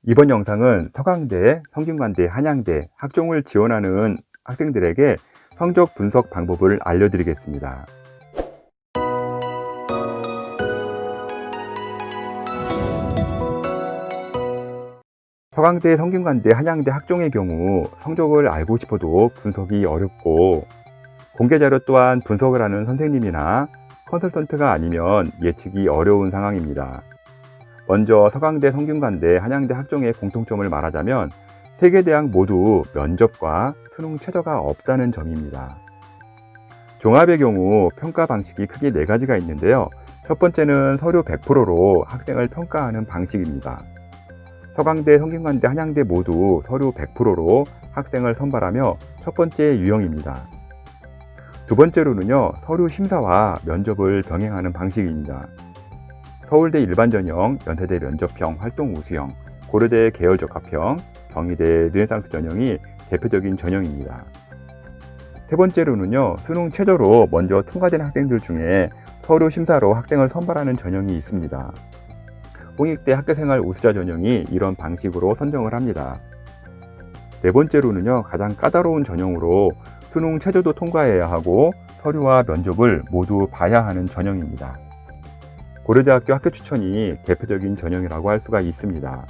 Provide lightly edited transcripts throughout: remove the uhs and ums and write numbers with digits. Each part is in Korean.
이번 영상은 서강대, 성균관대, 한양대 학종을 지원하는 학생들에게 성적 분석 방법을 알려드리겠습니다. 서강대, 성균관대, 한양대 학종의 경우 성적을 알고 싶어도 분석이 어렵고 공개자료 또한 분석을 하는 선생님이나 컨설턴트가 아니면 예측이 어려운 상황입니다. 먼저 서강대, 성균관대, 한양대 학종의 공통점을 말하자면 세 개 대학 모두 면접과 수능 최저가 없다는 점입니다. 종합의 경우 평가 방식이 크게 네 가지가 있는데요. 첫 번째는 서류 100%로 학생을 평가하는 방식입니다. 서강대, 성균관대, 한양대 모두 서류 100%로 학생을 선발하며 첫 번째 유형입니다. 두 번째로는요, 서류 심사와 면접을 병행하는 방식입니다. 서울대 일반전형, 연세대 면접형, 활동 우수형, 고려대 계열적합형, 경희대 르네상스 전형이 대표적인 전형입니다. 세 번째로는요, 수능 최저로 먼저 통과된 학생들 중에 서류 심사로 학생을 선발하는 전형이 있습니다. 홍익대 학교생활 우수자 전형이 이런 방식으로 선정을 합니다. 네 번째로는요, 가장 까다로운 전형으로 수능 최저도 통과해야 하고 서류와 면접을 모두 봐야 하는 전형입니다. 고려대학교 학교 추천이 대표적인 전형이라고 할 수가 있습니다.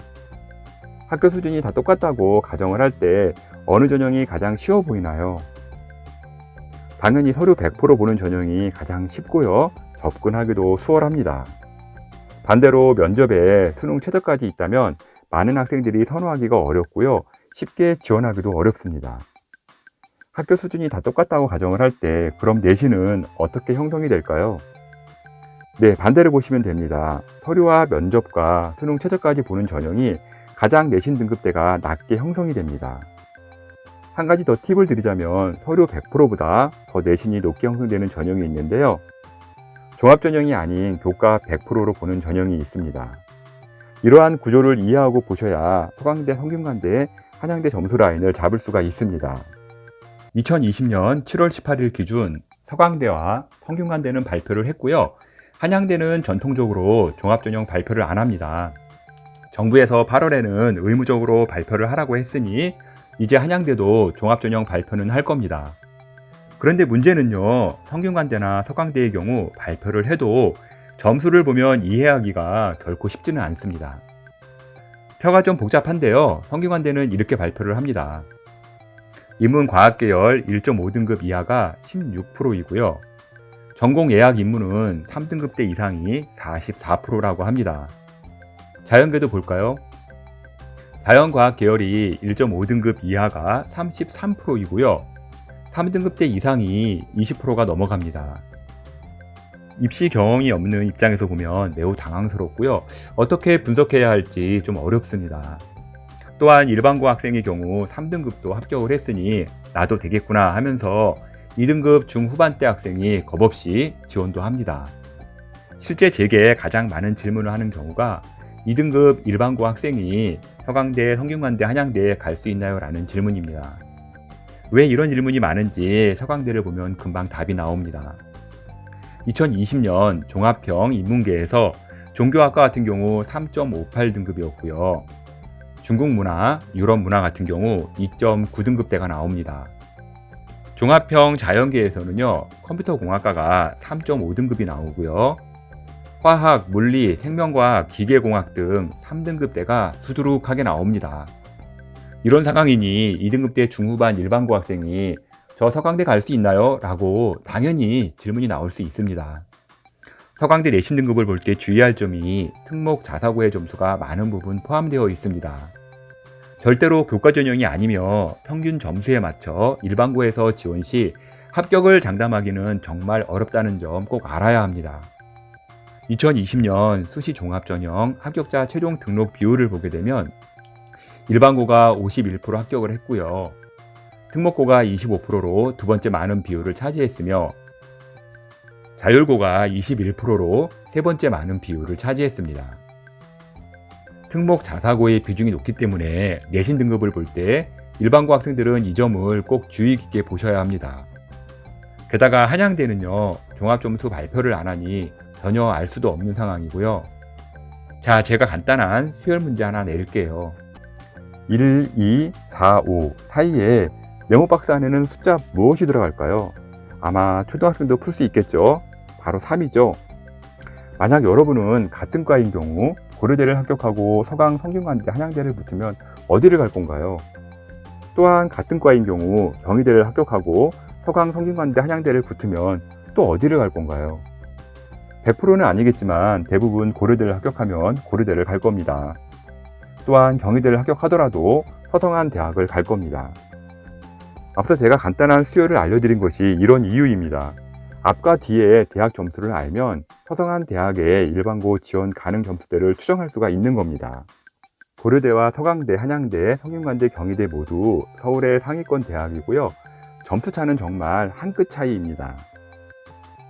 학교 수준이 다 똑같다고 가정을 할 때 어느 전형이 가장 쉬워 보이나요? 당연히 서류 100% 보는 전형이 가장 쉽고요, 접근하기도 수월합니다. 반대로 면접에 수능 최저까지 있다면 많은 학생들이 선호하기가 어렵고요, 쉽게 지원하기도 어렵습니다. 학교 수준이 다 똑같다고 가정을 할 때 그럼 내신은 어떻게 형성이 될까요? 네, 반대로 보시면 됩니다. 서류와 면접과 수능 최저까지 보는 전형이 가장 내신 등급대가 낮게 형성이 됩니다. 한 가지 더 팁을 드리자면 서류 100%보다 더 내신이 높게 형성되는 전형이 있는데요. 종합전형이 아닌 교과 100%로 보는 전형이 있습니다. 이러한 구조를 이해하고 보셔야 서강대, 성균관대, 한양대 점수 라인을 잡을 수가 있습니다. 2020년 7월 18일 기준 서강대와 성균관대는 발표를 했고요. 한양대는 전통적으로 종합전형 발표를 안 합니다. 정부에서 8월에는 의무적으로 발표를 하라고 했으니 이제 한양대도 종합전형 발표는 할 겁니다. 그런데 문제는요, 성균관대나 서강대의 경우 발표를 해도 점수를 보면 이해하기가 결코 쉽지는 않습니다. 표가 좀 복잡한데요, 성균관대는 이렇게 발표를 합니다. 인문과학계열 1.5등급 이하가 16%이고요. 전공 예약 인문은 3등급대 이상이 44%라고 합니다. 자연계도 볼까요? 자연과학 계열이 1.5등급 이하가 33%이고요. 3등급대 이상이 20%가 넘어갑니다. 입시 경험이 없는 입장에서 보면 매우 당황스럽고요. 어떻게 분석해야 할지 좀 어렵습니다. 또한 일반고 학생의 경우 3등급도 합격을 했으니 나도 되겠구나 하면서 2등급 중후반대 학생이 겁없이 지원도 합니다. 실제 제게 가장 많은 질문을 하는 경우가 2등급 일반고 학생이 서강대, 성균관대, 한양대에 갈 수 있나요? 라는 질문입니다. 왜 이런 질문이 많은지 서강대를 보면 금방 답이 나옵니다. 2020년 종합형 인문계에서 종교학과 같은 경우 3.58등급이었고요. 중국문화, 유럽문화 같은 경우 2.9등급대가 나옵니다. 종합형 자연계에서는요, 컴퓨터공학과가 3.5등급이 나오고요. 화학, 물리, 생명과학, 기계공학 등 3등급대가 수두룩하게 나옵니다. 이런 상황이니 2등급대 중후반 일반고 학생이 저 서강대 갈 수 있나요? 라고 당연히 질문이 나올 수 있습니다. 서강대 내신 등급을 볼 때 주의할 점이 특목 자사고의 점수가 많은 부분 포함되어 있습니다. 절대로 교과 전형이 아니며 평균 점수에 맞춰 일반고에서 지원 시 합격을 장담하기는 정말 어렵다는 점 꼭 알아야 합니다. 2020년 수시 종합전형 합격자 최종 등록 비율을 보게 되면 일반고가 51% 합격을 했고요. 특목고가 25%로 두 번째 많은 비율을 차지했으며 자율고가 21%로 세 번째 많은 비율을 차지했습니다. 특목 자사고의 비중이 높기 때문에 내신 등급을 볼 때 일반고 학생들은 이 점을 꼭 주의 깊게 보셔야 합니다. 게다가 한양대는요, 종합점수 발표를 안 하니 전혀 알 수도 없는 상황이고요. 자, 제가 간단한 수열 문제 하나 내릴게요. 1, 2, 4, 5 사이에 네모박스 안에는 숫자 무엇이 들어갈까요? 아마 초등학생도 풀 수 있겠죠? 바로 3이죠. 만약 여러분은 같은 과인 경우 고려대를 합격하고 서강 성균관대 한양대를 붙으면 어디를 갈 건가요? 또한 같은 과인 경우 경희대를 합격하고 서강 성균관대 한양대를 붙으면 또 어디를 갈 건가요? 100%는 아니겠지만 대부분 고려대를 합격하면 고려대를 갈 겁니다. 또한 경희대를 합격하더라도 서성한 대학을 갈 겁니다. 앞서 제가 간단한 수요를 알려드린 것이 이런 이유입니다. 앞과 뒤에 대학 점수를 알면 서성한 대학의 일반고 지원 가능 점수대를 추정할 수가 있는 겁니다. 고려대와 서강대, 한양대, 성균관대, 경희대 모두 서울의 상위권 대학이고요. 점수 차는 정말 한 끗 차이입니다.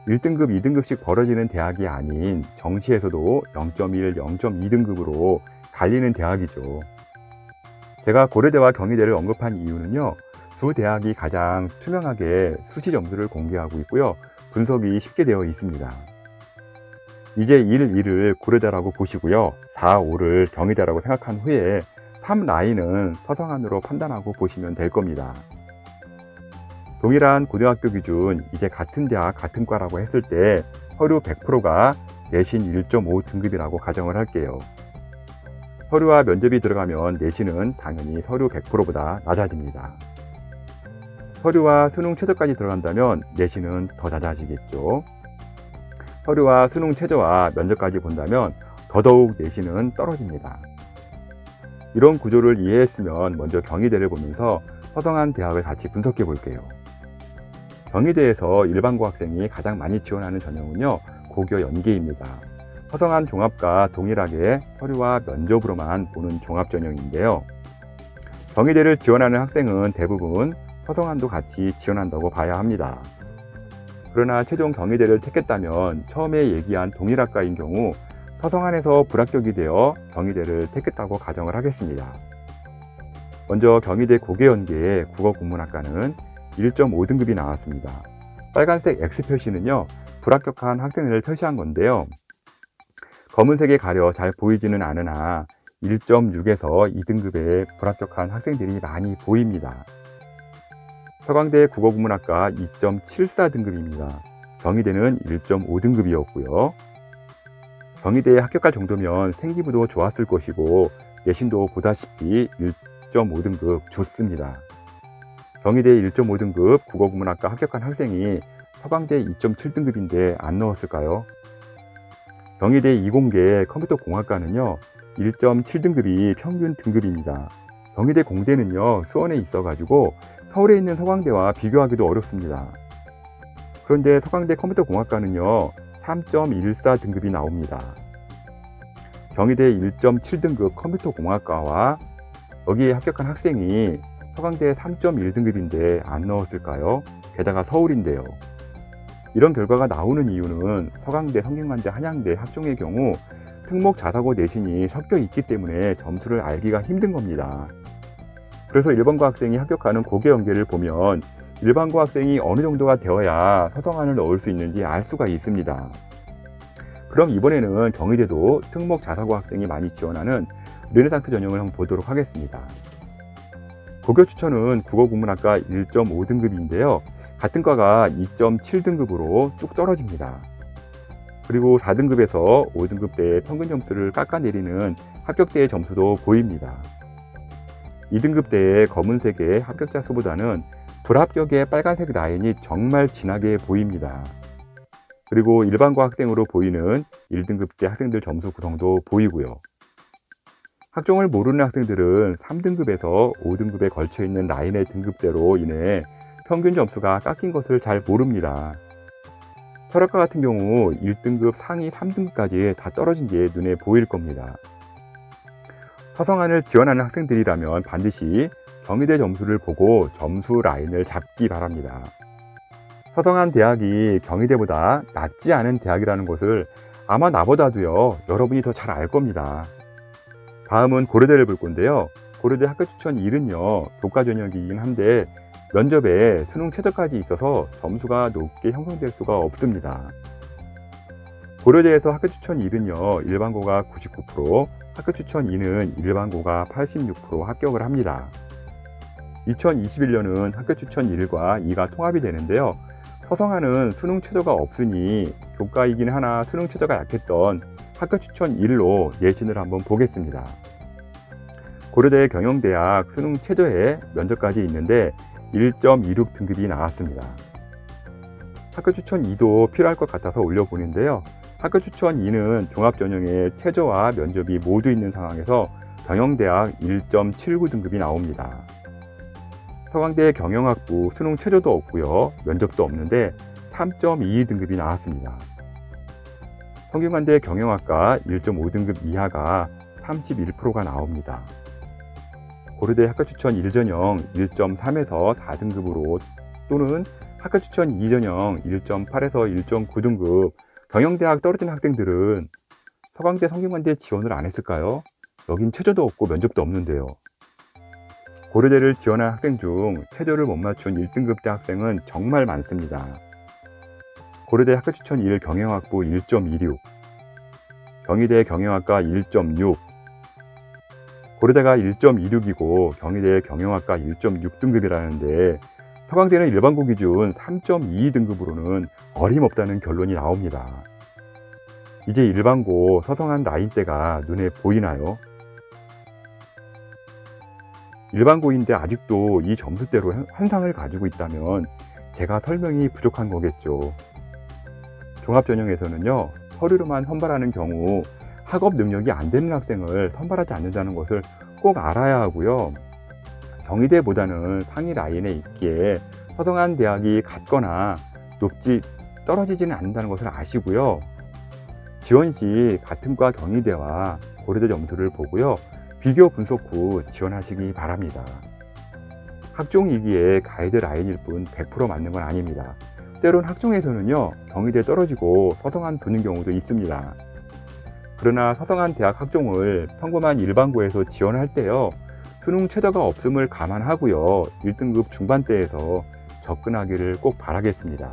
1등급, 2등급씩 벌어지는 대학이 아닌 정시에서도 0.1, 0.2등급으로 갈리는 대학이죠. 제가 고려대와 경희대를 언급한 이유는요. 두 대학이 가장 투명하게 수시 점수를 공개하고 있고요. 분석이 쉽게 되어 있습니다. 이제 1, 2를 고려대라고 보시고요. 4, 5를 경희대라고 생각한 후에 3 라인은 서성안으로 판단하고 보시면 될 겁니다. 동일한 고등학교 기준 이제 같은 대학 같은 과라고 했을 때 서류 100%가 내신 1.5 등급이라고 가정을 할게요. 서류와 면접이 들어가면 내신은 당연히 서류 100%보다 낮아집니다. 서류와 수능 최저까지 들어간다면 내신은 더 낮아지겠죠. 서류와 수능 최저와 면접까지 본다면 더더욱 내신은 떨어집니다. 이런 구조를 이해했으면 먼저 경희대를 보면서 서성한 대학을 같이 분석해 볼게요. 경희대에서 일반고 학생이 가장 많이 지원하는 전형은요, 고교 연계입니다. 서성한 종합과 동일하게 서류와 면접으로만 보는 종합 전형인데요. 경희대를 지원하는 학생은 대부분 서성한도 같이 지원한다고 봐야 합니다. 그러나 최종 경희대를 택했다면 처음에 얘기한 동일학과인 경우 서성한에서 불합격이 되어 경희대를 택했다고 가정을 하겠습니다. 먼저 경희대 고교연계의 국어국문학과는 1.5등급이 나왔습니다. 빨간색 X 표시는요, 불합격한 학생을 표시한 건데요. 검은색에 가려 잘 보이지는 않으나 1.6에서 2등급의 불합격한 학생들이 많이 보입니다. 서강대 국어국문학과 2.74등급입니다. 경희대는 1.5등급이었고요. 경희대에 합격할 정도면 생기부도 좋았을 것이고 내신도 보다시피 1.5등급 좋습니다. 경희대 1.5등급 국어국문학과 합격한 학생이 서강대 2.7등급인데 안 넣었을까요? 경희대 이공계 컴퓨터공학과는요 1.7등급이 평균 등급입니다. 경희대 공대는요 수원에 있어가지고 서울에 있는 서강대와 비교하기도 어렵습니다. 그런데 서강대 컴퓨터공학과는요 3.14등급이 나옵니다. 경희대 1.7등급 컴퓨터공학과와 여기에 합격한 학생이 서강대 3.1등급인데 안 넣었을까요? 게다가 서울인데요. 이런 결과가 나오는 이유는 서강대, 성균관대, 한양대 학종의 경우 특목 자사고 내신이 섞여 있기 때문에 점수를 알기가 힘든 겁니다. 그래서 일반고 학생이 합격하는 고교연계를 보면 일반고 학생이 어느 정도가 되어야 서성안을 넣을 수 있는지 알 수가 있습니다. 그럼 이번에는 경희대도 특목 자사고 학생이 많이 지원하는 르네상스 전형을 한번 보도록 하겠습니다. 고교 추천은 국어국문학과 1.5등급인데요. 같은 과가 2.7등급으로 뚝 떨어집니다. 그리고 4등급에서 5등급 때 평균 점수를 깎아내리는 합격대의 점수도 보입니다. 2등급 때의 검은색의 합격자 수보다는 불합격의 빨간색 라인이 정말 진하게 보입니다. 그리고 일반고 학생으로 보이는 1등급 때 학생들 점수 구성도 보이고요. 학종을 모르는 학생들은 3등급에서 5등급에 걸쳐 있는 라인의 등급대로 인해 평균 점수가 깎인 것을 잘 모릅니다. 철학과 같은 경우 1등급 상위 3등급까지 다 떨어진 게 눈에 보일 겁니다. 서성안을 지원하는 학생들이라면 반드시 경희대 점수를 보고 점수 라인을 잡기 바랍니다. 서성한 대학이 경희대보다 낫지 않은 대학이라는 것을 아마 나보다도요 여러분이 더 잘 알 겁니다. 다음은 고려대를 볼 건데요. 고려대 학교 추천 1은요 교과 전형이긴 한데 면접에 수능 최저까지 있어서 점수가 높게 형성될 수가 없습니다. 고려대에서 학교 추천 1은요 일반고가 99%, 학교 추천 2는 일반고가 86% 합격을 합니다. 2021년은 학교 추천 1과 2가 통합이 되는데요. 서성한은 수능 최저가 없으니 교과이긴 하나 수능 최저가 약했던 학교 추천 1로 예진을 한번 보겠습니다. 고려대 경영대학 수능 최저에 면접까지 있는데 1.26 등급이 나왔습니다. 학교 추천 2도 필요할 것 같아서 올려보는데요. 학교 추천 2는 종합전형에 최저와 면접이 모두 있는 상황에서 경영대학 1.79 등급이 나옵니다. 서강대 경영학부 수능 최저도 없고요. 면접도 없는데 3.22 등급이 나왔습니다. 성균관대 경영학과 1.5 등급 이하가 31%가 나옵니다. 고려대 학교 추천 1전형 1.3에서 4등급으로 또는 학교 추천 2전형 1.8에서 1.9 등급 경영대학 떨어진 학생들은 서강대 성균관대에 지원을 안 했을까요? 여긴 최저도 없고 면접도 없는데요. 고려대를 지원한 학생 중 최저를 못 맞춘 1등급대 학생은 정말 많습니다. 고려대 학교 추천 1 경영학부 1.26, 경희대 경영학과 1.6, 고려대가 1.26이고 경희대 경영학과 1.6등급이라는데 서강대는 일반고 기준 3.22등급으로는 어림없다는 결론이 나옵니다. 이제 일반고 서성한 나이대가 눈에 보이나요? 일반고인데 아직도 이 점수대로 환상을 가지고 있다면 제가 설명이 부족한 거겠죠. 종합전형에서는요, 서류로만 선발하는 경우 학업 능력이 안 되는 학생을 선발하지 않는다는 것을 꼭 알아야 하고요. 경희대보다는 상위 라인에 있기에 서성한 대학이 같거나 떨어지지는 않는다는 것을 아시고요. 지원 시 같은 과 경희대와 고려대 점수를 보고요. 비교 분석 후 지원하시기 바랍니다. 학종이기에 가이드라인일 뿐 100% 맞는 건 아닙니다. 때론 학종에서는요, 경희대 떨어지고 서성한 두는 경우도 있습니다. 그러나 서성한 대학 학종을 평범한 일반고에서 지원할 때요, 수능 최저가 없음을 감안하고요, 1등급 중반대에서 접근하기를 꼭 바라겠습니다.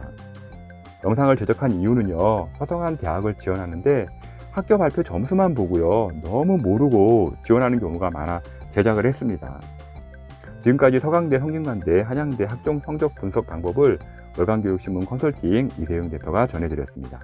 영상을 제작한 이유는요, 서성한 대학을 지원하는데 학교 발표 점수만 보고요, 너무 모르고 지원하는 경우가 많아 제작을 했습니다. 지금까지 서강대, 성균관대, 한양대 학종 성적 분석 방법을 월간교육신문 컨설팅 이대용 대표가 전해드렸습니다.